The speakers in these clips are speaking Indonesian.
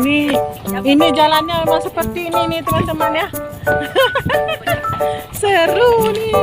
Ini jalannya memang seperti ini nih teman-teman ya. Seru nih.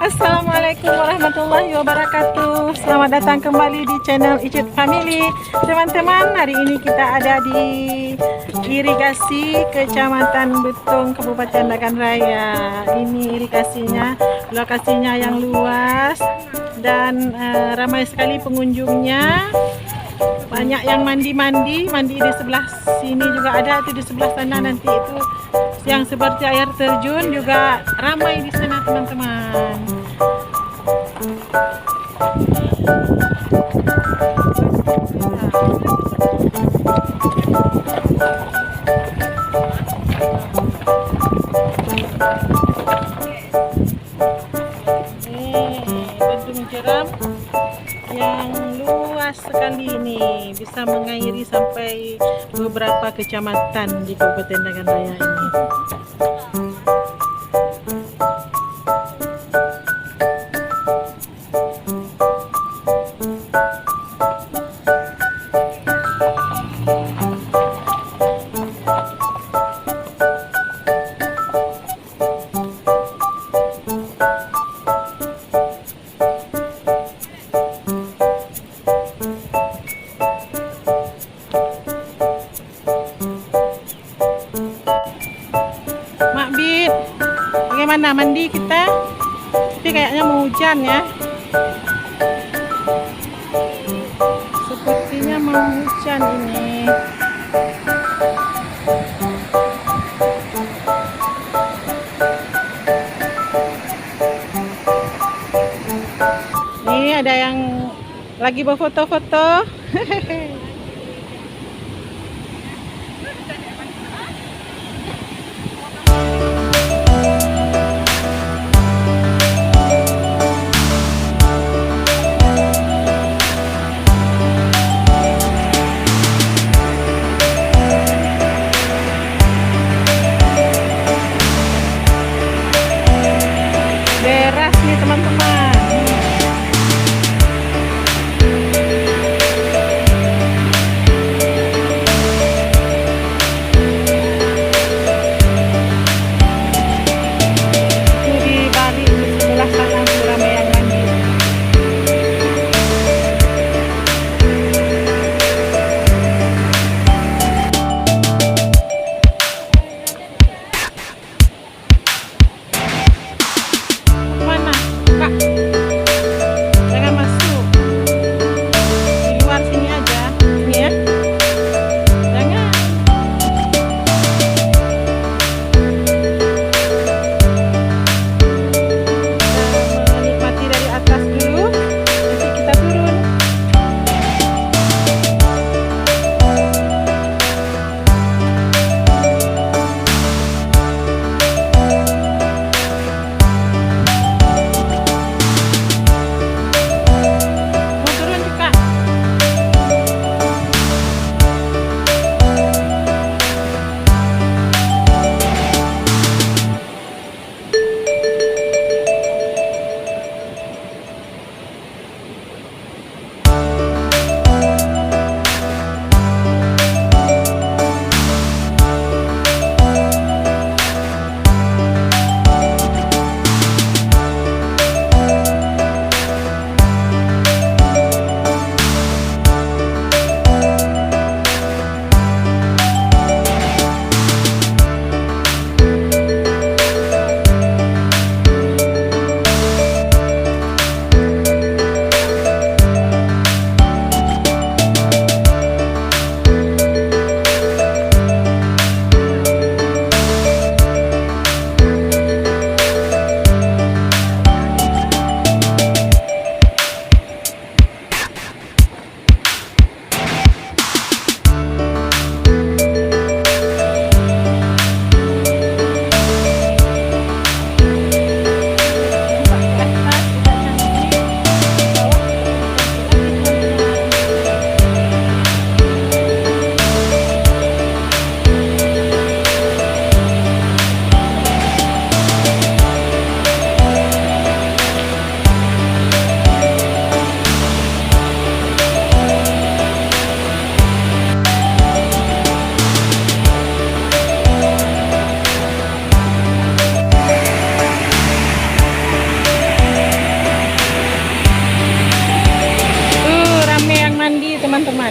Assalamualaikum warahmatullahi wabarakatuh. Selamat datang kembali di channel Icut Family. Teman-teman, hari ini kita ada di irigasi Kecamatan Betung, Kabupaten Nagan Raya. Ini irigasinya, lokasinya yang luas dan ramai sekali pengunjungnya. Banyak yang mandi di sebelah sini juga ada, itu di sebelah sana nanti itu yang seperti air terjun juga ramai di sana teman-teman. Bendung Jeram yang luas sekali ini, bisa mengairi sampai beberapa kecamatan di Kabupaten Nagan Raya ini. Bagaimana mandi kita? Tapi kayaknya mau hujan ya. Sepertinya mau hujan ini. Ini ada yang lagi berfoto-foto. Deras nih teman-teman. teman-teman.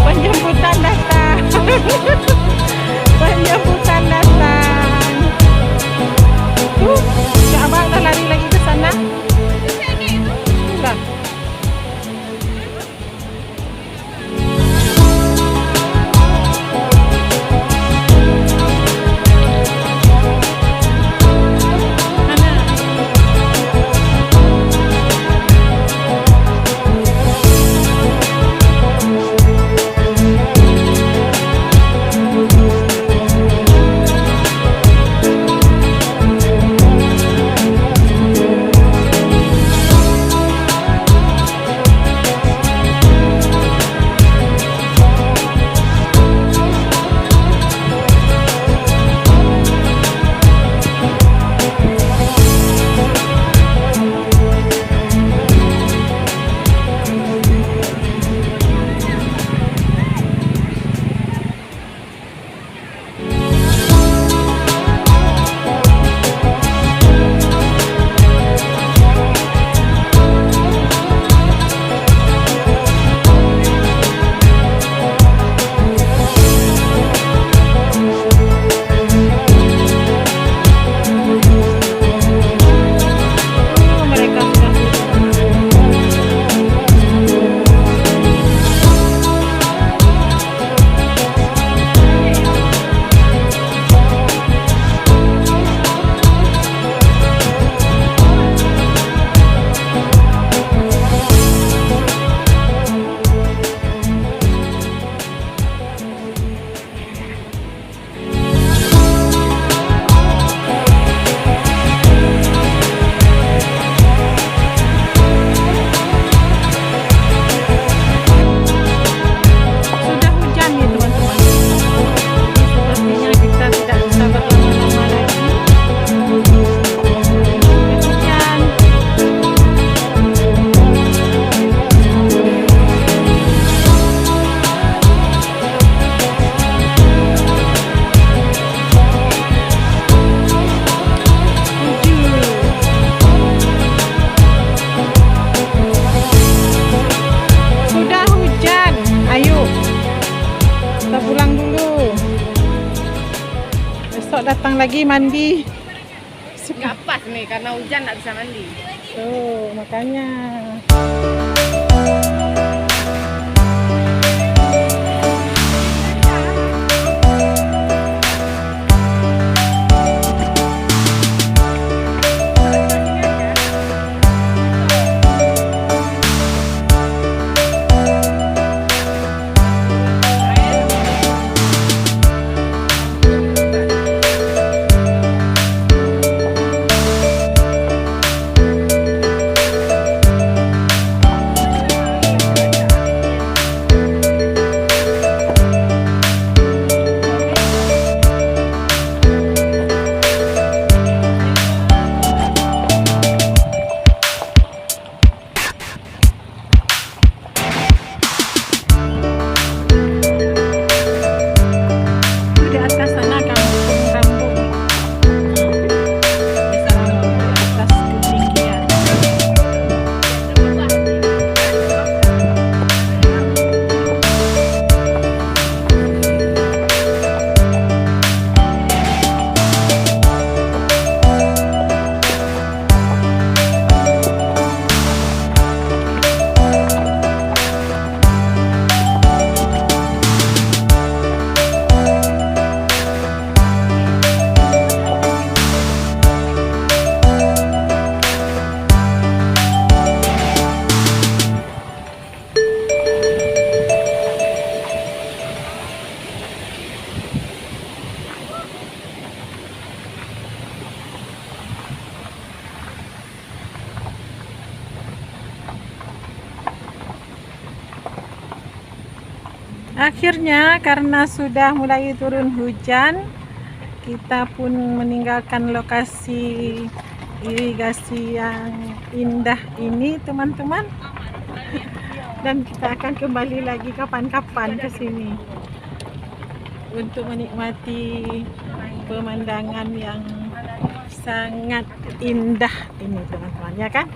Penjemputan datang. Penjemputan datang. Kak Abang dah lari lagi ke sana. Sudah. Mereka sudah hujan nih teman-teman. Sepertinya kita tidak bisa berlama-lama lagi. Hujan. Sudah hujan. Ayo. Kita pulang dulu. Besok datang lagi mandi. Nggak pas nih karena hujan nggak bisa mandi. Tuh, makanya. Akhirnya karena sudah mulai turun hujan, kita pun meninggalkan lokasi irigasi yang indah ini, teman-teman. Dan kita akan kembali lagi kapan-kapan ke sini untuk menikmati pemandangan yang sangat indah ini, teman-teman, ya kan?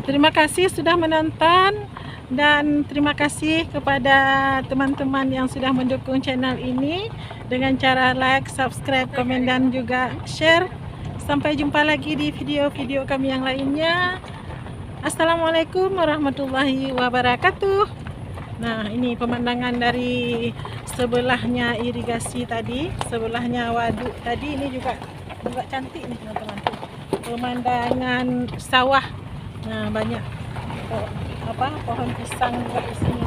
Terima kasih sudah menonton. Dan terima kasih kepada teman-teman yang sudah mendukung channel ini dengan cara like, subscribe, komen, dan juga share. Sampai jumpa lagi di video-video kami yang lainnya. Assalamualaikum warahmatullahi wabarakatuh. Nah, ini pemandangan dari sebelahnya irigasi tadi, sebelahnya waduk tadi. Ini juga cantik nih, teman-teman. Pemandangan sawah. Nah, banyak pohon pisang juga di sini.